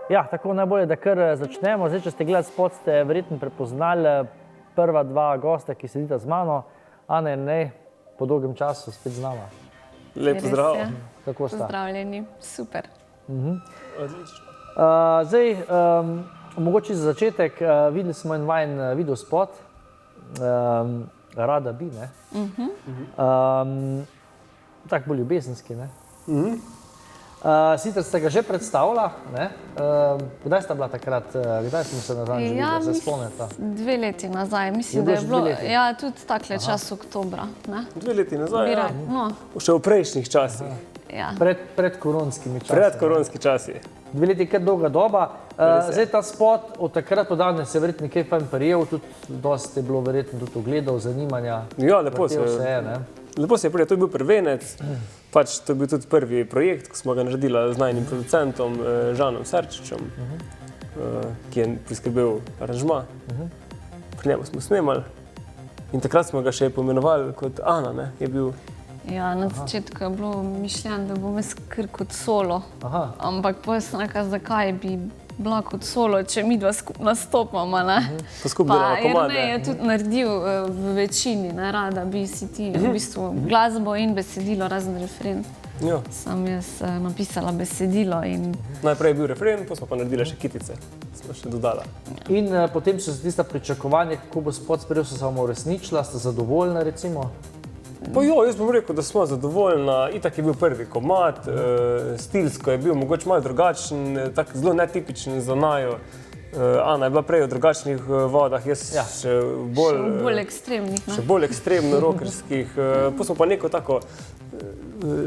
Ja, tako najbolje, da kar začnemo. Zdaj, če ste gledali spot, ste verjetno prepoznali prva dva gosta, ki sedita z mano. Ana in Nej, po dolgem času spet z nama. Lep pozdrav. Kako sta? Pozdravljeni, super. Odlično. Zdaj, mogoče za začetek, videli smo en vajen video spot, Rada bi, ne? Tak bolj ljubezenski, ne? Sicer ste ga že predstavila, ne? Kdaj sta bila takrat, kdaj smo se nazadnje videli, se spomnite? 2 leti nazaj, mislim, da je bilo, ja, tudi takle čas oktobra, ne? 2 leti nazaj, ja. No, Še v prejšnjih časih. ja. Pred koronskimi časi. Predkoronski časi. 2 leti je kar dolga doba. Zdaj ta spot od takrat do danes je verjetno nekaj fajn prijel, tudi dosti je bilo verjetno tudi ogledov, zanimanja. Ja, lepo se Vrtelo je, ne? Lepo se je prijel, to je bil prvenec, pač to je bil tudi prvi projekt, ko smo ga naredila z najnim producentom Žanom Serčičem, ki je priskrbel aranžma. Pri njemu smo snemali in takrat smo ga še poimenovali kot Ana, ne, je bil. Ja, na začetku je bilo mišljeno, da bom jaz kar kot solo, ampak potem sem rekla, zakaj bi bila kot solo, če midva skupaj nastopamo, ne? Pa skupaj delamo komade. Jernej je tudi naredil v večini, ne, Rada bi si ti, v bistvu glasbo in besedilo, razen refren. Ja. Sem jaz napisala besedilo in Najprej je bil refren, potem smo pa naredili še kitice, smo še dodala. In potem so se tista pričakovanja, kako bo spot sprejel, so se vam uresničila, ste zadovoljna recimo? Pa jo, jaz bom rekel, da smo zadovoljna, itak je bil prvi komad, stilsko je bil mogoče malo drugačen, tak zelo netipičen za naju. Ana je bila prej v drugačnih vodah, jaz še bolj ekstremnih, ne? še bolj ekstremno rockerskih, pa smo pa neko tako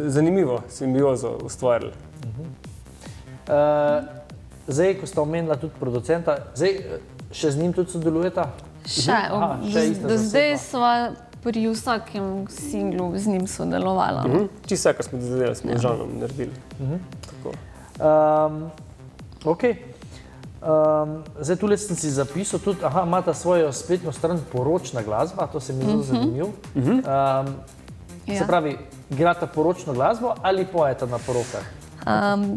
zanimivo simbiozo ustvarili. Zdaj, ko sta omenila tudi producenta, zdaj še z njim tudi sodelujeta? Še, ista do zdaj zaseba. sva pri vsakem singlu z njim sodelovala. Čisto vse, kar smo delali, smo z Žanom naredili. Tako. Ok. Zdaj, tule sem si zapisal tudi, imata svojo spletno stran Poročna glasba, to se mi zelo zanimivo. Se pravi, igrata poročno glasbo ali pojeta na porokah?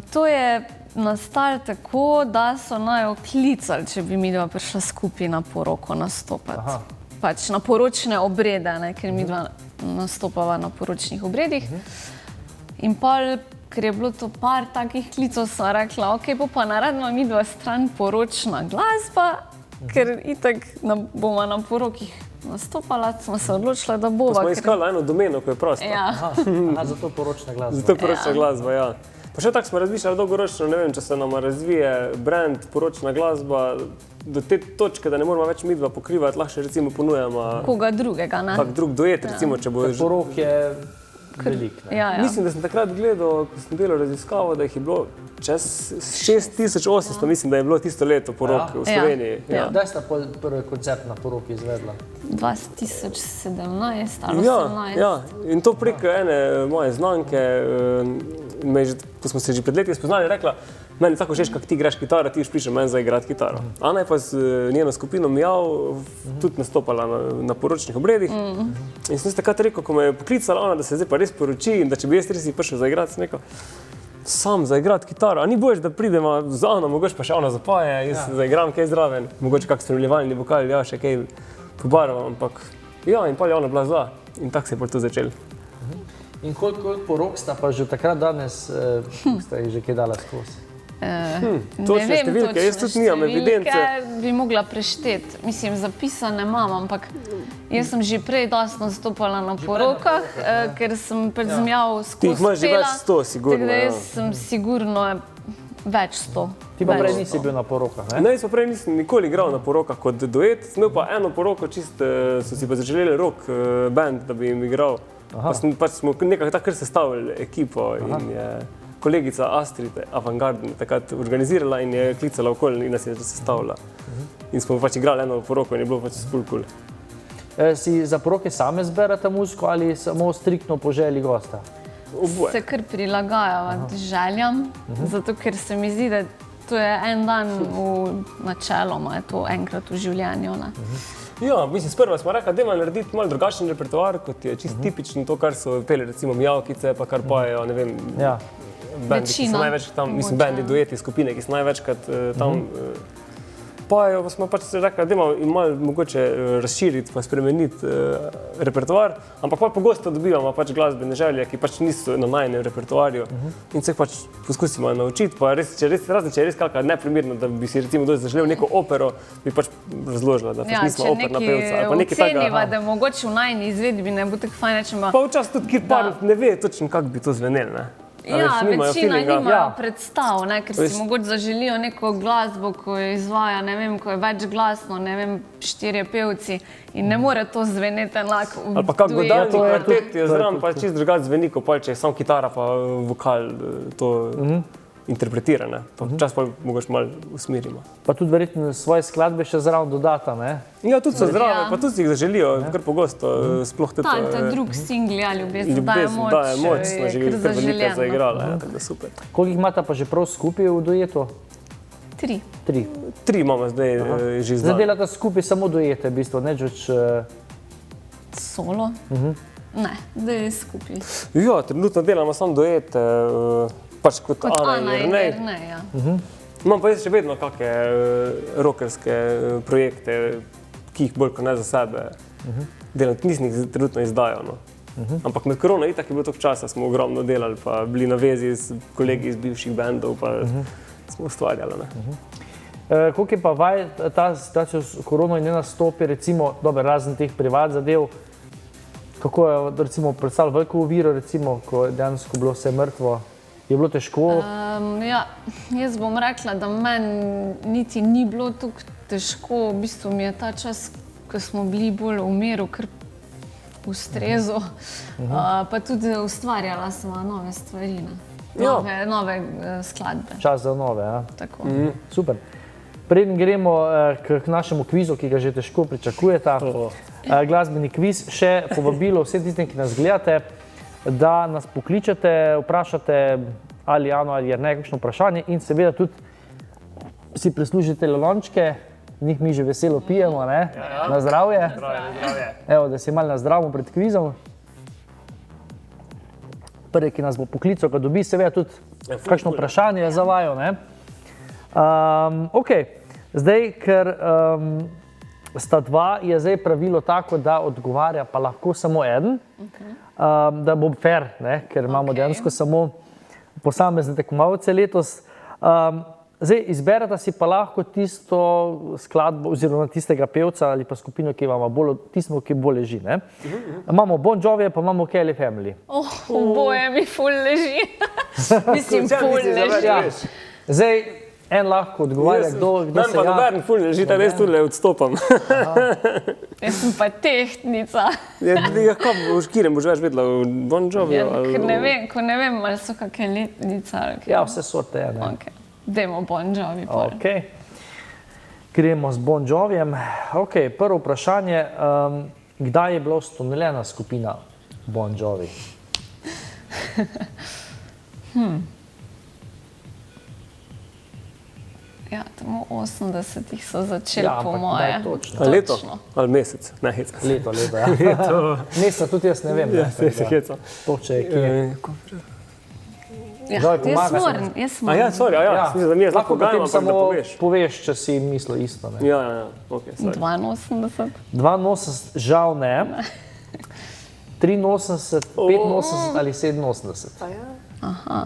To je nastalo tako, da so naju klicali, če bi midva prišla skupaj na poroko nastopati. Pač na poročne obrede, ne, ker midva nastopava na poročnih obredih. In pol, ker je bilo to par takih klicev, sem rekla, ok, pa naredimo midva stran Poročna glasba, ker itak bomo na porokih nastopala, smo se odločila, da bova. Smo iskali eno domeno, ko je prosto. Ja. Zato Poročna glasba. Zato poročna glasba, ja. Pa še tako smo razmišljali dolgoročno, ne vem, če se nam razvije brand Poročna glasba do te točke, da ne moramo več midva pokrivati, lahko recimo ponujamo Koga drugega, ne? kak drug duet, recimo, če bo... Porok je velik, ne? Ja, ja. Mislim, da sem takrat gledal, ko sem delal raziskavo, da jih je bilo čez 6800, mislim, da je bilo tisto leto porok v Sloveniji. Ja. Kdaj sta prvi koncert na poroki izvedla? 2017 ali 2018. Ja, in to prek ene moje znanke, ko smo se že pred leti spoznali, rekla, meni tako všeč, kak ti igraš kitaro, ti prišel meni za igrati kitaro. Ana je pa z njeno skupino Mijav tudi nastopala na poročnih obredih. In sem takrat rekel, ko me je poklicala ona, da se zdaj pa res poroči in da če bi jaz res prišel za igrati, sem rekel, sam za igrati kitaro, a ni boljš, da pridemo z Ano, mogoče pa še ona zapaje, jaz zaigram kaj zraven, mogoče kak spremljevalni vokal, ja, še kaj pobarvam, ampak ja, in pol je ona bila za in tako se je pol to začelo. In koliko porok sta pa že takrat danes, sta jih že kaj dala skozi? Točne številke, jaz tudi nimam evidence. Bi mogla prešteti, mislim, zapisane imam, ampak jaz sem že prej dosti nastopala na porokah, ker sem pred Zmijav skozi pela. Ti jih imaš že več 100, sigurno. Tako da jaz sem sigurno več 100. Ti pa prej nisi bil na porokah, ne? Ne, jaz pa prej nisem nikoli igral na porokah kot duet, sem imel pa eno poroko, čist so si pa zaželeli rock band, da bi jim igral. Pa smo nekako tako kar sestavili ekipo in je kolegica Astrid Avantgarden takrat organizirala in je klicala okoli in nas je sestavila. In smo pač igrali eno poroko in je bilo pač ful cool. Si za poroke same zberete muziko ali samo striktno po želji gosta? Oboje. Se kar prilagajava željam, zato ker se mi zdi, da to je en dan načeloma, je to enkrat v življenju, ne? Ja, mislim, sprva smo rekli, da ima narediti malo drugačen repertoar, kot je čist tipično to, kar so peli recimo Mijavkice, pa kar pojejo, ne vem, bendi, ki so največkrat tam, mislim, bendi, dueti, skupine, ki so največkrat tam pojejo, pa smo pač rekli, da malo mogoče razširiti, pa spremeniti repertoar, ampak pa pogosto dobivamo pač glasbene želje, ki pač niso na najnem repertoarju in se pač poskusimo naučiti, pa res, če je res kakšna neprimerno, da bi si recimo zaželel neko opero, bi pač razložila, da pač nismo operna pevca, ali pa nekaj takega. Oceniva, da mogoče v najni izvedbi ne bo tako fajn, če ima... Pa včasih tudi kjer par ne ve točno, kako bi to zvenelo, ne? Ja, večina nimajo predstav, ker si mogoče zaželijo neko glasbo, ko jo izvaja, ne vem, ko je več glasno, ne vem, 4 pevci in ne more to zveneti enako v duetu. Ali pa kak godalni kvartet je zraven, pa čist drugače zveni, ko pa če je samo kitara pa vokal to interpretira, ne? Pa včasih pa mogoče malo usmerimo. Pa tudi verjetno svoje skladbe še zraven dodata, ne? Ja, tudi so zdrave, pa tudi si jih zaželijo, kar pogosto, sploh tudi... Ta drug singli, Ljubezen daje moč, smo že kar veliko zaigrali, tako da super. Koliko jih imata pa že prav skupaj v duetu? 3. 3 imamo zdaj že zdaj delata skupaj samo duete, v bistvu, neč več... Solo? Ne, zdaj je skupaj. Ja, trenutno delamo samo duete, pač kot Ana in Jernej. Ja. Imam pa jaz še vedno kakšne rockerske projekte, ki jih bolj kot ne za sebe delam, nisem jih trenutno izdajal. Ampak med korona itak je bilo toliko časa, smo ogromno delali, pa bili na vezi s kolegi iz bivših bendov, pa smo ustvarjali. Koliko je pa vaj ta situacija s korono in ne nastopi, recimo, dober, razen teh privat zadev, kako je recimo predstavljalo veliko oviro, recimo, ko je dejansko bilo vse mrtvo? Je bilo težko? Ja, jaz bom rekla, da meni niti ni bilo tako težko. V bistvu mi je ta čas, ko smo bili bolj v miru, kar v strezu, pa tudi ustvarjala sem nove stvari, nove skladbe. Čas za nove, ja. Tako. Super. Preden gremo k našemu kvizu, ki ga že težko pričakujeta, glasbeni kviz, še povabilo vsem tistim, ki nas gledate, da nas pokličete, vprašate ali Ano ali Jernej kakšno vprašanje in seveda tudi si prislužite lončke, njih mi že veselo pijemo, ne? Na zdravje. Evo, da si malo na zdravo pred kvizom. Prvi, ki nas bo poklical, ga dobi seveda tudi kakšno vprašanje za vaju, ne? Ok, zdaj, ker sta dva, je zdaj pravilo tako, da odgovarja pa lahko samo eden, da bo fair, ne? Ker imamo dejansko samo posamezne tekmovalce letos. Zdaj, izberete si pa lahko tisto skladbo oziroma tistega pevca ali pa skupino, ki vam ki bolj leži, ne? Imamo Bon Jovi, pa imamo Kelly Family. Oboje mi ful leži. Mislim, ful leži. Zdaj, en lahko odgovarja, kdo se Meni pa dober ful leži, da res tudi odstopam. Jaz sem pa tehtnica. V škirem boš več vedela v Bon Jovi? Ko ne vem, ali so kakšne letnice. Ja, vse sorte je, ne? Dajmo Bon Jovi. Ok. Gremo z Bon Jovijem. Ok, prvo vprašanje. Kdaj je bila ustanovljena skupina Bon Jovi? Ja, tam v 80-ih so začeli, po moje. Ja, ampak točno. Leto? Ali mesec? Ne, heca. Leto, ja. Meseca tudi jaz ne vem. Ja, se heca. To, če je kje. Jaz moram. Ja, sorry, mislim, da mi je lahko gajmo, ampak da poveš. Poveš, če si mislil isto, ne? Ja, ok, sorry. 82. 82, žal ne. 83, 85 ali 87. Aha.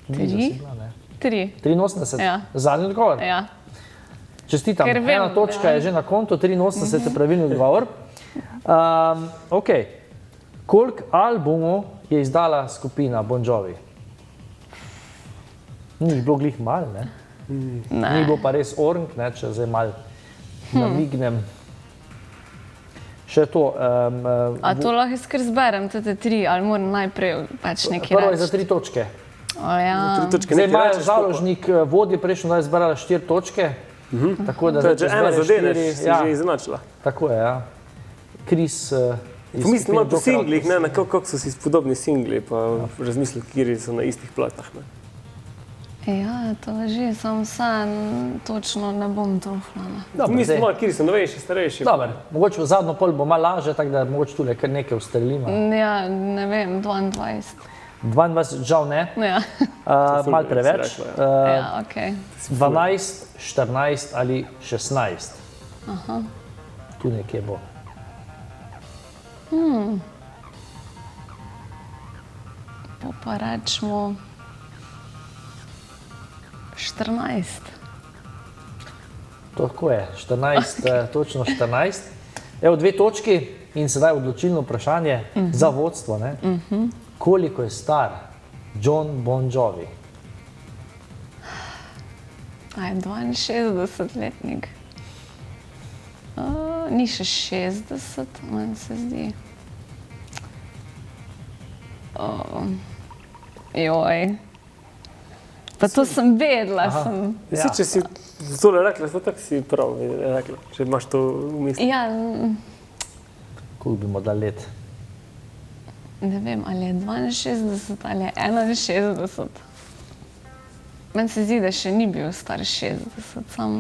3? 83? Ja. Zadnji odgovor? Ja. Čestitam, ena točka je že na kontu, 83 je pravilni odgovor. Ok, koliko albumov je izdala skupina Bon Jovi? Ni jih bilo glih malo, ne? Ni bilo pa res orang, ne, če zdaj malo namignem. Še to. A to lahko jaz kar zberem, te 3, ali moram najprej pač nekaj reči? Prvo je za 3 točke. Zdaj imajo založnik vodje, prejšnjo da je zberala 4 točke. Tako da če ena zadeneš, si že izenačila. Tako je, ja. Chris Mislim, malo po singlih, ne, kako so si podobni singli, pa razmisliti, kjeri so na istih platah. Ja, to že, sam točno ne bom trofla. Mislim, malo, kjeri so novejši, starejši. Dobar, mogoče v zadnjo pol bo malo laže, tako da mogoče tule kar nekaj ustrelimo. Ja, ne vem, 22. 22, žal ne, Ja, malo preveč. si rekla, ja ok. 12, 14 ali 16. Tu nekje bo. Pa rečemo 14. Tako je, 14, točno 14. Evo 2 točki in sedaj odločilno vprašanje za vodstvo. Ne? Koliko je star Jon Bon Jovi? A je 62-letnik. Ni še 60, meni se zdi. Joj. Pa to sem vedela. Ja. Če si tole rekla, tako si prav rekla, če imaš to v misli. Ja, Koliko bi mu dal let? ne vem, ali je 62 ali je 61. Meni se zdi, da še ni bil star 60, sam.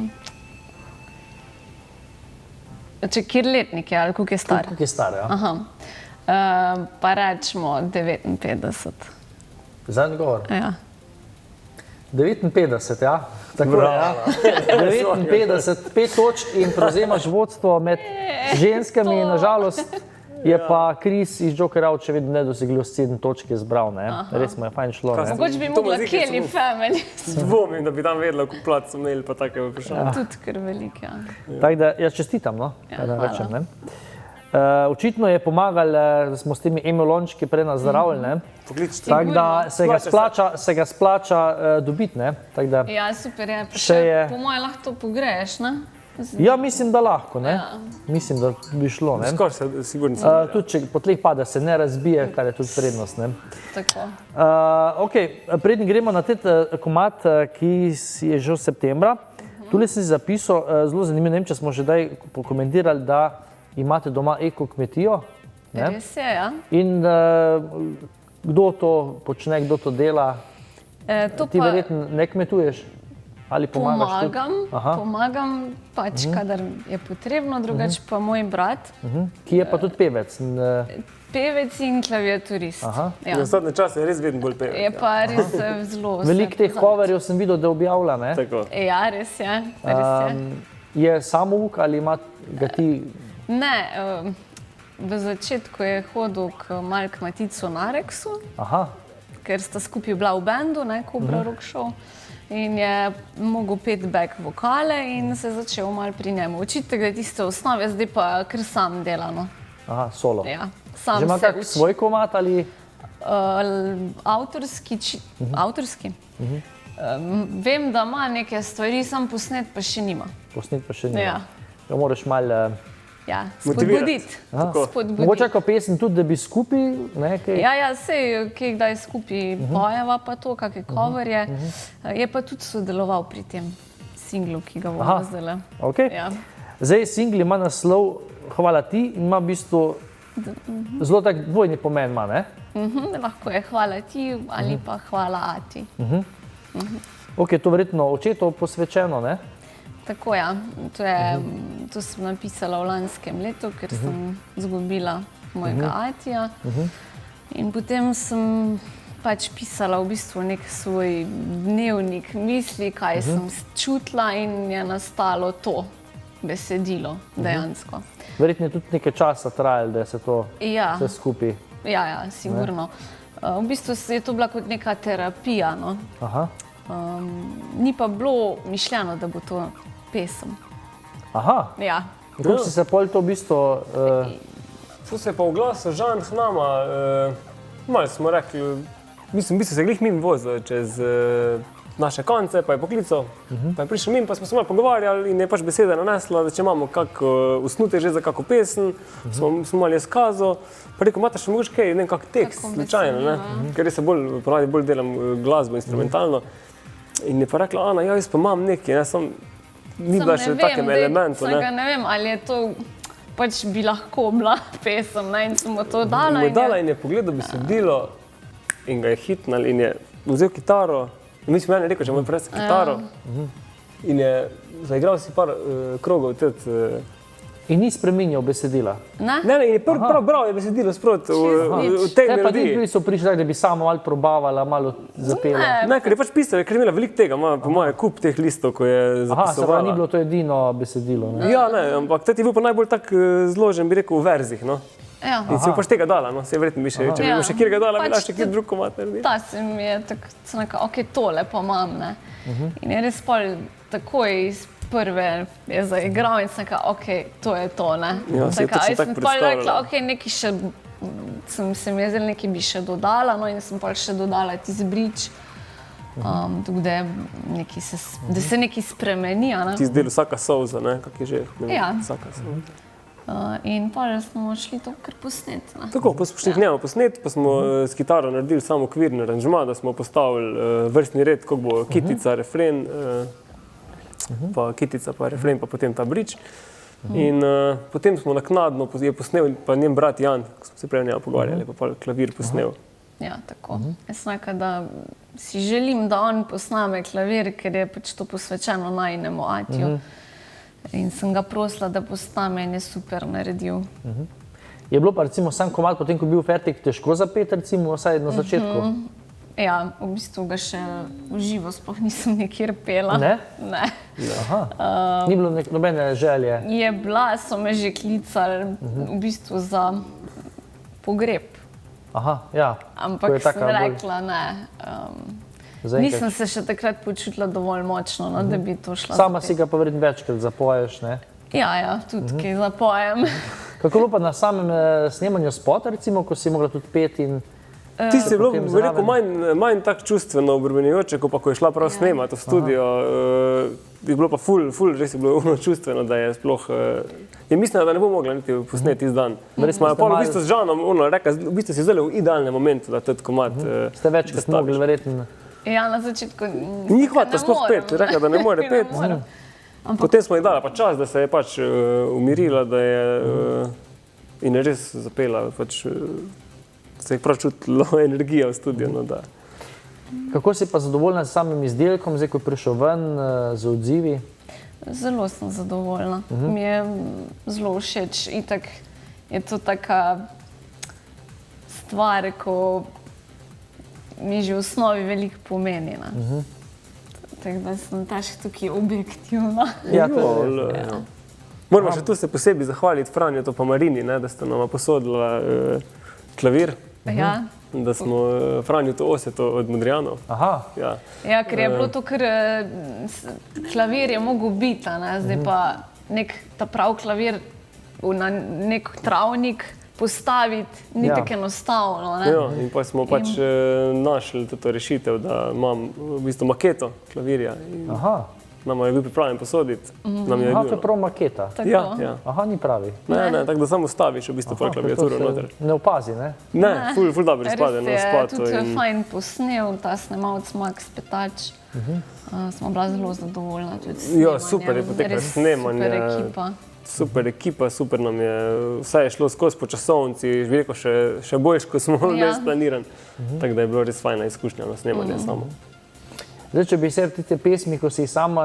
Če kjer letnik je ali koliko je star? Koliko je star, ja? Aha. Pa rečemo 59. Zadnji odgovor. Ja. 59, ja. Tako je, ja. 59, 5 točk in prevzemaš vodstvo med ženskami. Nažalost je pa Chris iz Joker Out še vedno nedosegljiv, 7 točk je zbral. Res mu je fajn šlo. Ne? Mogoče bi To mogla muzike Kelly samo- Family. Dvomim, da bi tam vedela, koliko plac so imeli, pa take vprašanja. Tudi kar velik, ja. Tako da jaz čestitam, no? Ja, Kaj da hvala. rečem, ne? Očitno je pomagal, da smo s temi emolončki prej nazdravili, ne? Pokličite. Tako da Sigurno. se ga splača dobiti, ne? Tako da, Ja, super je. Pa Še še je- po moje lahko to pogreješ, ne? ja, mislim, da lahko, ne? Ja. Mislim, da bi šlo, ne? Skoraj se sigurno. Tudi če po tleh pada, se ne razbije, kar je tudi prednost, ne? Tako. Predni gremo na te komad, ki je že v septembra. Tule sem si zapisal, zelo zanimivo, ne vem, če smo že daj pokomentirali, da imate doma ekokmetijo. Ne? Res je, ja. In kdo to počne, kdo to dela? To Ti pa verjetno ne kmetuješ? Ali pomagaš tudi? pomagam pač, kadar je potrebno, drugače pa moj brat, Ki je pa tudi pevec. pevec in klaviaturist. Aha. Ja. V zadnje čase je res vedno bolj pevec. Je pa res zelo... Veliko teh coverjev sem videl, da objavlja. Ne? Tako. Ja, res je. Res je. Je samouk ali ima ga ti? Ne, v začetku je hodil k Mark Maticu na Reksu, Aha, ker sta skupaj bila v bendu, ne, Cobra Rock Show. In je mogel peti back vokale in se je začel malo pri njemu učiti, da je tiste osnove, zdaj pa kar sam dela. No. aha, solo. Ja, sam Že ima se kak uči. svoj komad ali? Avtorski. Avtorski. Vem, da ima neke stvari, sam posnet pa še nima. Posnet pa še ni. Ja. Jo moraš malo Ja, Motivirati. spodbuditi. Tako. Spodbuditi. mogoče kako pesem tudi, da bi skupaj nekaj. Ja, ja, sej, ki kdaj skupaj pojeva pa to, kakšne coverje. Je pa tudi sodeloval pri tem singlu, ki ga bomo Aha. zdaj. Okay. Ja. Zdaj singl ima naslov Hvala ti in ima v bistvu zelo tak dvojni pomen. Ima, ne? Lahko je hvala ti ali pa hvala ati. Okay, to verjetno očetu posvečeno, ne? Tako ja, to sem napisala v lanskem letu, ker sem izgubila mojega atija. In potem sem pač pisala v bistvu nek svoj dnevnik misli, kaj sem čutila in je nastalo to besedilo dejansko. Verjetno je tudi nekaj časa trajalo, da se to Ja, vse skupaj. ja, sigurno. V bistvu je to bila kot neka terapija, no. Aha. Ni pa bilo mišljeno, da bo to pesem. Aha. Ja. Kako si se pol to v bistvu... Tu se je pa v glasu Žan k nama, malo smo rekli, mislim, v bistvu se je glih mimo vozil čez naše konce, pa je poklical, pa je prišel mimo, pa smo se malo pogovarjali in je pač beseda nanesla, da če imamo kak osnutek že za kako pesem, smo malo izkazal, pa rekel, imate še mogoče kaj, ne vem, kak tekst, Kako slučajno, ne, besedilo, ker res se ponavadi bolj delam glasbo instrumentalno. In je pa rekla, Ana, ja, jaz pa imam nekaj, ne, sam ni bila še v takem elementu, ne. Ne vem, ali je to pač bi lahko bila pesem, ne, in smo to dala. Mu je dala in je pogledal besedilo in ga je hitnal in je vzel kitaro. In mislim, meni je rekel, če mu je presel kitaro in je zaigral si par krogov tudi In ni spreminjal besedila. Ne? Ne, in je prav bral je besedilo sproti v tej Te pa ni melodiji. bili so prišli, da bi samo malo probavala, malo zapela. Ne, ker je pač pisal, ker je imela veliko tega, ima po moje kup teh listov, ko je Aha, se pravi, zapisovala. ni bilo to edino besedilo. Ne? Ja, ne, ampak tati je bil pa najbolj tak zložen, bi rekel, v verzih, no. Ja. In si jo pač tega dala, no, se verjetno bi še, če bi Ja. še kjerga dala, bi bila Pač še kjer drug komad naredila. Ta se mi je tako, sem rekla, ok, tole pa imam, ne. In je res pol takoj iz prve je zaigral in sem rekla, ok, to je to, ne. Ja, si je točno Jaz tako sem pol rekla, predstavljala. ok, nekaj še, se mi je zdelo, nekaj bi še dodala, no in sem pol še dodala tisti bridge, tako da je nekaj da se nekaj spremeni, a ne. Ti zdel vsaka solza, ne, kak je že. Ja. Vsaka solza. In pol smo šli to kar posnet, ne. Tako, pa smo šli k njemu posnet, pa smo s kitaro naredili samo okvirni aranžma, da smo postavili vrstni red, kako bo kitica, refren, pa kitica, pa refren, pa potem ta bridge. In potem smo naknadno je posnel, pa njen brat Jan, ko smo se prej o njemu pogovarjali, pa pol klavir posnel. Ja, tako. Jaz sem rekla, da si želim, da on posname klavir, ker je pač to posvečeno najinemu atiju. In sem ga prosila, da posname in je super naredil. Je bilo pa recimo sam komad, potem ko je bil fertik, težko zapeti, recimo vsaj na začetku? Ja, v bistvu ga še v živo sploh nisem nikjer pela. Ne? Ne. Aha. Ni bilo nobene želje. Je bila, so me že klicali v bistvu za pogreb. Aha, ja. Ko Ampak je sem taka bolj rekla, ne. zaenkrat. Nisem se še takrat počutila dovolj močno, no, da bi to šla. Sama zapet. si ga pa verjetno večkrat zapoješ, ne? Ja, tudi kaj zapojem. Kako je bilo pa na samem snemanju spota, recimo, ko si mogla tudi peti in... Tisti je bilo, potem bi rekel, zraven. manj tak čustveno obremenjujoče, ko pa ko je šla prav snemati v studio, je bilo pa ful, res je bilo čustveno, da je sploh... Je mislila, da ne bo mogla niti posneti iz dan. Res smo pa v bistvu z Žanom rekla, v bistvu si zdaj v idealnem momentu, da tudi komad Ste večkrat mogli verjetno... Ja, na začetku Ni hvatila sploh pet, rekla, da ne more pet. Potem smo ji dala pa čas, da se je pač umirila, da je in je res zapela, pač se je prav čutilo energija v studiu, no da. Kako si pa zadovoljna s samim izdelkom, zdaj ko je prišel ven z odzivi? Zelo sem zadovoljna. Mi je zelo všeč. Itak je to taka stvar, ko mi že v osnovi veliko pomeni. Tako da sem težko tukaj objektivna. Ja, Moramo še tu se posebej zahvaliti Franju pa Marini, ne, da sta nama posodila klavir, Ja. da smo Franju to oseto od Modrijanov. Aha, Ja. Ja, ker je bilo to, ker klavir je mogel biti, ne? Zdaj pa ta prav klavir na nek travnik postaviti ni tako enostavno. Ne? Ja, in pa smo pač našli to rešitev, da imam v bistvu maketo klavirja. aha. Nama je bil pripravljen posoditi. Nam je Aha, bil, to je prav maketa. Tako. ja. Aha, ni pravi. Ne, tako da samo staviš v bistvu Aha, klaviaturo to se noter. ne opazi, ne? Ne, ful dobro izpade na Res je spatu. tudi fajn posnel, ta snemalec Max Petač. Smo bila zelo zadovoljna tudi s Ja, snemanjem. super je potekalo Res snemanje. Super ekipa. Super ekipa, super nam je, vse je šlo skozi po časovnici, bi rekel še boljš, ko smo imeli splaniran. Tako da je bilo res fajna izkušnja na snemanje samo. Zdaj, če bi se te pesmi, ko si jih sama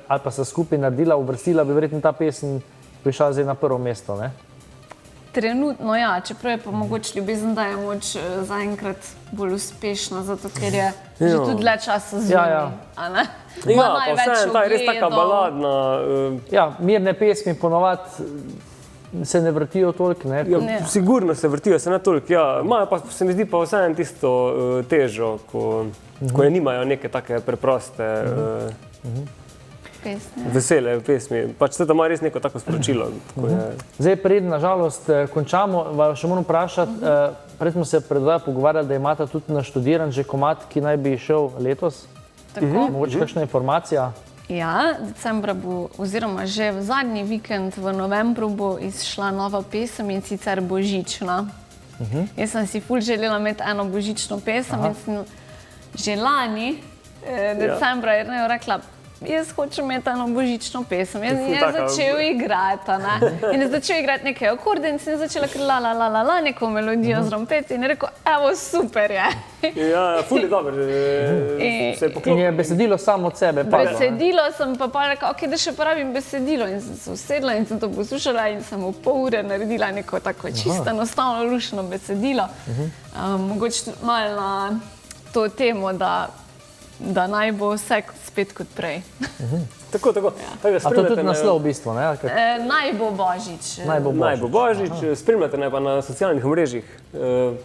ali pa se skupaj naredila, uvrstila, bi verjetno ta pesem prišla zdaj na prvo mesto, ne? Trenutno ja, čeprav je pa mogoče ljubezen, da je moč zaenkrat bolj uspešna, zato ker je že tudi dlje časa zveni. Ja. A ne? Ja, Ima pa največ vseeno, ta je res taka ogledov. baladna. Ja, mirne pesmi ponovadi se ne vrtijo toliko, ne? Ja, sigurno se vrtijo, se ne toliko, ja. Imajo pa se mi zdi pa vseeno tisto težo, ko je nimajo neke take preproste Pesmi. vesele pesmi. Pač se tam ima res neko tako sporočilo. Tako je. Zdaj, preden nažalost končamo, vas še moram vprašati, prej smo se predvaja pogovarjali, da imate tudi naštudiran že komad, ki naj bi šel letos. Tako. Mogoče kakšna informacija? Ja, decembra bo, oziroma že v zadnji vikend v novembru bo izšla nova pesem in sicer Božična. Jaz sem si ful želela imeti eno božično pesem in sem že lani, decembra, je rekla, jaz hočem imeti eno božično pesem. Jaz Ful, je taka- začel igrati, a ne. In je začel igrati neke akorde in sem začela kar la la la la la, neko melodijo zraven peti in je rekel, evo, super je. Ja, ful je dobro, se je In poklopil. je besedilo samo od sebe padlo. Besedilo sem pa rekla, ok, da še pravim besedilo in sem se usedla in sem to poslušala in sem v pol ure naredila neko tako čisto enostavno lušno besedilo. Mogoče tudi malo na to temo, da naj bo vse spet kot prej. Tako. Tako da A to je spremljate tudi naslov v bistvu, ne? Ali kaj? Naj bo Božič. Naj bo Naj bo Božič. Božič, spremljate ne pa na socialnih omrežjih,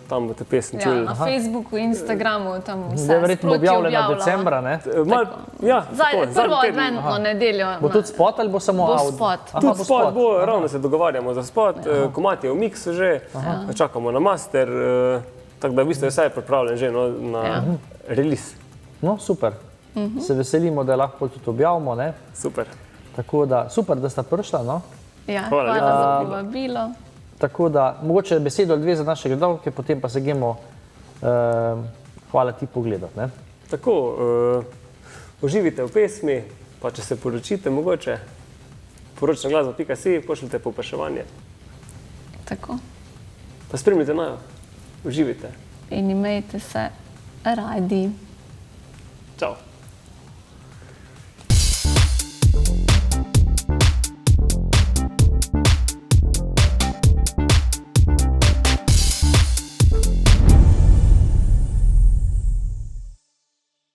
tam boste pesem Ja, čuli. na Facebooku, Instagramu, tam vse Zdaj je verjetno sproti objavljena objavljamo. decembra, ne? Ja, tako, Prvo zadnji teden. adventno nedeljo. Bo tudi spot ali bo samo Bo audio? spot. Aha, Tudi bo spot bo, ravno se dogovarjamo za spot, komad je v miksu že, čakamo na master, tako da v bistvu je vse pripravljen že na release. No, super. Se veselimo, da lahko tudi objavimo, ne? Super. Tako da, super, da sta prišla, no? Ja, Hvala hvala za povabilo. Tako da, mogoče besedo ali dve za naše gledalke, potem pa se gremo, hvala ti pogledati, ne? Tako, uživite v pesmi, pa če se poročite mogoče, poročnaglasba.si, pošljite povpraševanje, Tako. pa spremljite najo, uživite. In imejte se radi. Čau.